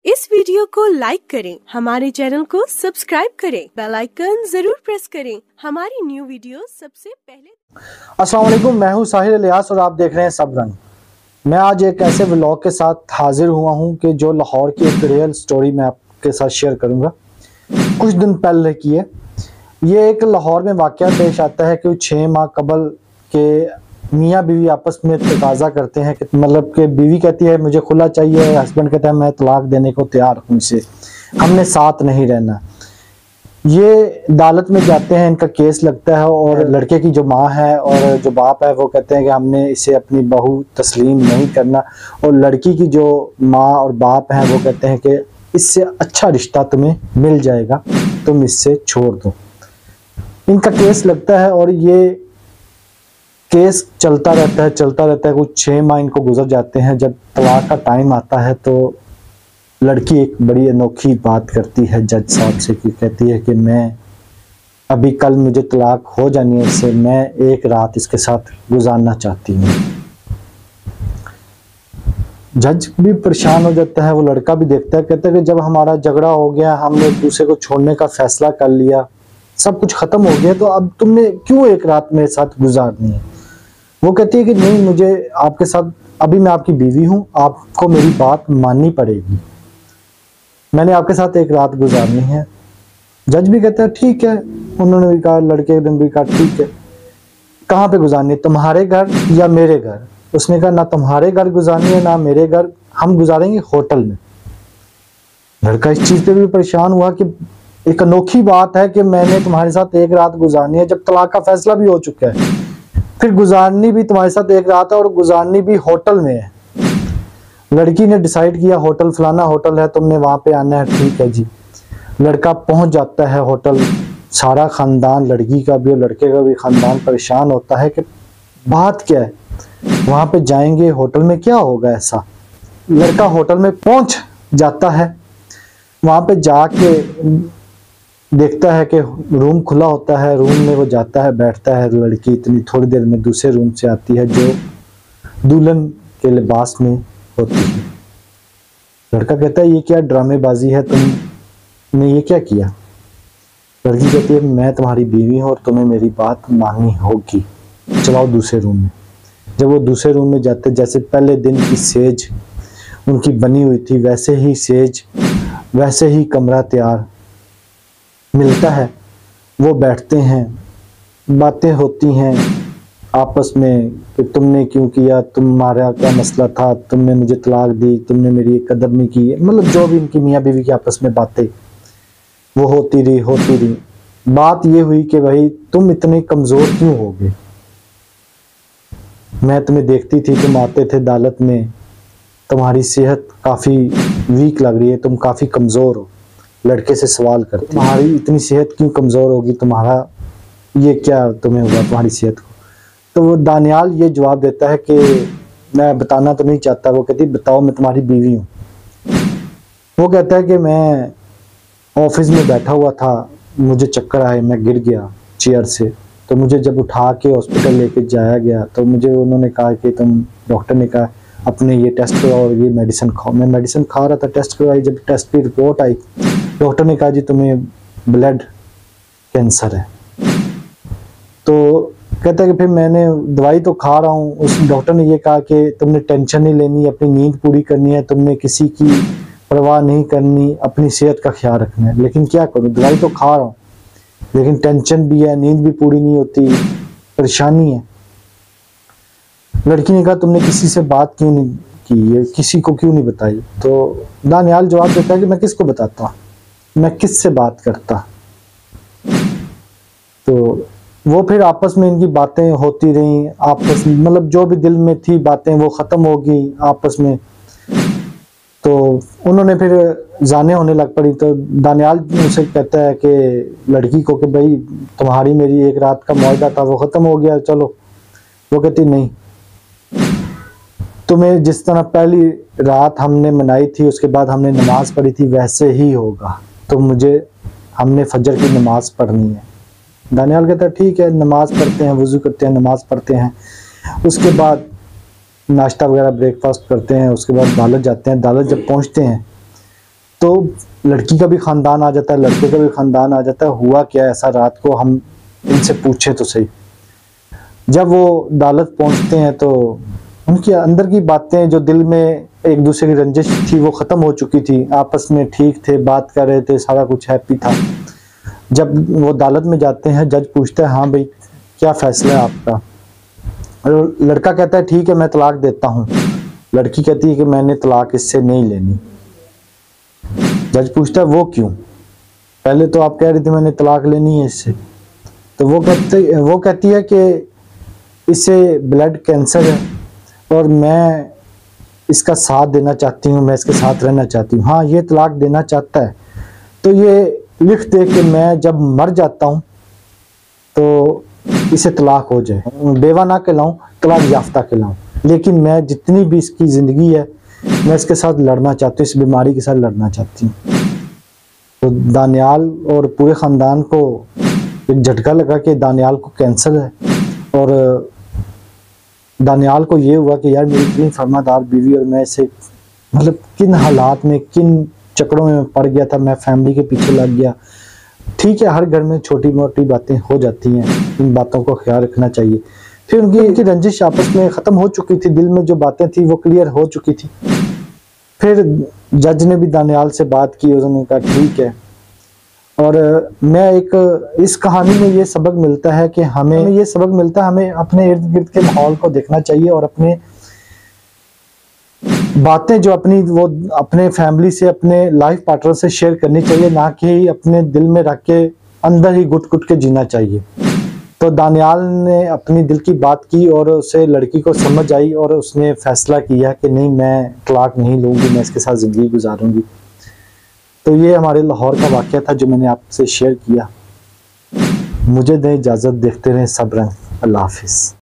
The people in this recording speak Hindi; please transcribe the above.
इस वीडियो को लाइक करें, हमारे चैनल को सब्सक्राइब करें, बेल आइकन जरूर प्रेस करें हमारी न्यू वीडियो सबसे पहले। अस्सलाम वालेकुम, मैं हूं साहिर इलियास और आप देख रहे हैं सब रंग। मैं आज एक ऐसे व्लॉग के साथ हाजिर हुआ हूं कि जो लाहौर की एक रियल स्टोरी मैं आपके साथ शेयर करूंगा। कुछ दिन पहले की है ये। एक लाहौर में वाक़या पेश आता है कि 6 माह कबल के मियाँ बीवी आपस में तकाजा करते हैं कि मतलब कि बीवी कहती है मुझे खुला चाहिए, हस्बैंड कहता है मैं तलाक देने को तैयार हूँ, इसे हमने साथ नहीं रहना। ये अदालत में जाते हैं, इनका केस लगता है और लड़के की जो माँ है और जो बाप है वो कहते हैं कि हमने इसे अपनी बहू तस्लीम नहीं करना, और लड़की की जो माँ और बाप हैं वो कहते हैं कि इससे अच्छा रिश्ता तुम्हें मिल जाएगा, तुम इससे छोड़ दो। इनका केस लगता है और ये केस चलता रहता है। कुछ 6 माह इनको गुजर जाते हैं। जब तलाक का टाइम आता है तो लड़की एक बड़ी अनोखी बात करती है जज साहब से, कि कहती है कि मैं अभी कल मुझे तलाक हो जानी है इससे, मैं एक रात इसके साथ गुजारना चाहती हूँ। जज भी परेशान हो जाता है, वो लड़का भी देखता है, कहता है कि जब हमारा झगड़ा हो गया, हमने एक दूसरे को छोड़ने का फैसला कर लिया, सब कुछ खत्म हो गया, तो अब तुमने क्यों एक रात मेरे साथ गुजारनी है। वो कहती है कि नहीं, मुझे आपके साथ, अभी मैं आपकी बीवी हूँ, आपको मेरी बात माननी पड़ेगी, मैंने आपके साथ एक रात गुजारनी है। जज भी कहता है ठीक है। उन्होंने भी कहा, लड़के ने भी कहा ठीक है, कहाँ पे गुजारनी है, तुम्हारे घर या मेरे घर। उसने कहा ना तुम्हारे घर गुजारनी है ना मेरे घर, हम गुजारेंगे होटल में। लड़का इस चीज पे भी परेशान हुआ कि एक अनोखी बात है कि मैंने तुम्हारे साथ एक रात गुजारनी है, जब तलाक का फैसला भी हो चुका है, फिर गुजारनी भी तुम्हारे साथ एक रात है और गुजारनी भी होटल में है। लड़की ने डिसाइड किया होटल फलाना होटल है, तुमने वहां पे आना है, ठीक है जी। लड़का पहुंच जाता है होटल। सारा खानदान, लड़की का भी और लड़के का भी खानदान परेशान होता है कि बात क्या है, वहां पे जाएंगे होटल में क्या होगा ऐसा। लड़का होटल में पहुंच जाता है, वहां पे जाके देखता है कि रूम खुला होता है, रूम में वो जाता है, बैठता है। लड़की इतनी थोड़ी देर में दूसरे रूम से आती है जो दुल्हन के लिबास में होती है। लड़का कहता है ये क्या ड्रामेबाजी है, तुमने ये क्या किया। लड़की कहती है मैं तुम्हारी बीवी हूँ और तुम्हें मेरी बात माननी होगी, चलाओ दूसरे रूम में। जब वो दूसरे रूम में जाते, जैसे पहले दिन की सेज उनकी बनी हुई थी, वैसे ही सेज, वैसे ही कमरा तैयार मिलता है। वो बैठते हैं, बातें होती हैं आपस में कि तुमने क्यों किया, तुम्हारा क्या मसला था, तुमने मुझे तलाक दी, तुमने मेरी कदर नहीं की, मतलब जो भी इनकी मियाँ बीवी की आपस में बातें वो होती रही। बात ये हुई कि भाई तुम इतने कमज़ोर क्यों हो गए, मैं तुम्हें देखती थी, तुम आते थे अदालत में, तुम्हारी सेहत काफ़ी वीक लग रही है, तुम काफ़ी कमज़ोर हो। लड़के से सवाल करते, तुम्हारी इतनी सेहत क्यों कमज़ोर होगी, तुम्हारा ये क्या तुम्हें हुआ तुम्हारी सेहत को। तो वो दानियाल ये जवाब देता है कि मैं बताना तो नहीं चाहता। वो कहती बताओ, मैं तुम्हारी बीवी हूँ। वो कहता है कि मैं ऑफिस में बैठा हुआ था, मुझे चक्कर आए, मैं गिर गया चेयर से, तो मुझे जब उठा के हॉस्पिटल लेके जाया गया तो मुझे उन्होंने कहा कि डॉक्टर ने कहा अपने ये टेस्ट करवाओ और ये मेडिसिन खाओ। मैं मेडिसिन खा रहा था, टेस्ट करवाई, जब टेस्ट की रिपोर्ट आई डॉक्टर ने कहा जी तुम्हें ब्लड कैंसर है। तो कहता है कि फिर मैंने दवाई तो खा रहा हूँ, उस डॉक्टर ने ये कहा कि तुमने टेंशन नहीं लेनी, अपनी नींद पूरी करनी है, तुमने किसी की परवाह नहीं करनी, अपनी सेहत का ख्याल रखना है। लेकिन क्या करूँ, दवाई तो खा रहा हूँ लेकिन टेंशन भी है, नींद भी पूरी नहीं होती, परेशानी है। लड़की ने कहा तुमने किसी से बात क्यों नहीं की, ये किसी को क्यों नहीं बताई। तो दानियाल जवाब देता है कि मैं किसको बताता, मैं किससे बात करता। तो वो फिर आपस में इनकी बातें होती रही, आपस में मतलब जो भी दिल में थी बातें वो ख़त्म हो गई आपस में। तो उन्होंने फिर जाने होने लग पड़ी। तो दानियाल उसे कहता है कि लड़की को कि भाई तुम्हारी मेरी एक रात का मुआहदा था, वो ख़त्म हो गया, चलो। वो कहती नहीं, तुम्हें जिस तरह पहली रात हमने मनाई थी, उसके बाद हमने नमाज पढ़ी थी, वैसे ही होगा, तो हमने फजर की नमाज पढ़नी है। दानियाल कहता है ठीक है, नमाज पढ़ते हैं, वज़ू करते हैं, नमाज पढ़ते हैं, उसके बाद नाश्ता वगैरह ब्रेकफास्ट करते हैं, उसके बाद अदालत जाते हैं। अदालत जब पहुंचते हैं तो लड़की का भी खानदान आ जाता है, लड़के का भी खानदान आ जाता है। हुआ क्या ऐसा रात को, हम इनसे पूछे तो सही। जब वो अदालत पहुंचते हैं तो उनके अंदर की बातें, जो दिल में एक दूसरे की रंजिश थी, वो ख़त्म हो चुकी थी। आपस में ठीक थे, बात कर रहे थे, सारा कुछ हैप्पी था। जब वो अदालत में जाते हैं, जज पूछता है हाँ भाई क्या फैसला है आपका। और लड़का कहता है ठीक है मैं तलाक देता हूँ। लड़की कहती है कि मैंने तलाक इससे नहीं लेनी। जज पूछता है वो क्यों? पहले तो आप कह रहे थे मैंने तलाक लेनी है इससे। तो वो कहती है कि इसे ब्लड कैंसर है और मैं इसका साथ देना चाहती हूँ, मैं इसके साथ रहना चाहती हूँ। हाँ ये तलाक देना चाहता है तो ये लिख दे कि मैं जब मर जाता हूँ तो इसे तलाक हो जाए, बेवा ना कहलाऊं, तलाक याफ्ता कहलाऊं, लेकिन मैं जितनी भी इसकी ज़िंदगी है मैं इसके साथ लड़ना चाहती हूँ, इस बीमारी के साथ लड़ना चाहती हूँ। तो दानियाल और पूरे ख़ानदान को एक झटका लगा कि दानियाल को कैंसर है। और दानियाल को ये हुआ कि यार मेरी इतनी फरमादार बीवी और मैं इसे, मतलब किन हालात में, किन चक्रों में पड़ गया था, मैं फैमिली के पीछे लग गया। ठीक है हर घर में छोटी मोटी बातें हो जाती हैं, इन बातों को ख्याल रखना चाहिए। फिर उनकी रंजिश आपस में ख़त्म हो चुकी थी, दिल में जो बातें थी वो क्लियर हो चुकी थी। फिर जज ने भी दानियाल से बात की, उन्होंने कहा ठीक है। और इस कहानी में ये सबक मिलता है कि हमें अपने इर्द गिर्द के माहौल को देखना चाहिए और अपने बातें जो अपने फैमिली से, अपने लाइफ पार्टनर से शेयर करनी चाहिए, ना कि अपने दिल में रख के अंदर ही घुट घुट के जीना चाहिए। तो दानियाल ने अपनी दिल की बात की और उसे लड़की को समझ आई और उसने फैसला किया कि नहीं मैं तलाक नहीं लूँगी, मैं इसके साथ ज़िंदगी गुजारूंगी। तो ये हमारे लाहौर का वाक़या था जो मैंने आपसे शेयर किया। मुझे दें इजाज़त, देखते रहें सब रंग। अल्लाह हाफिज़।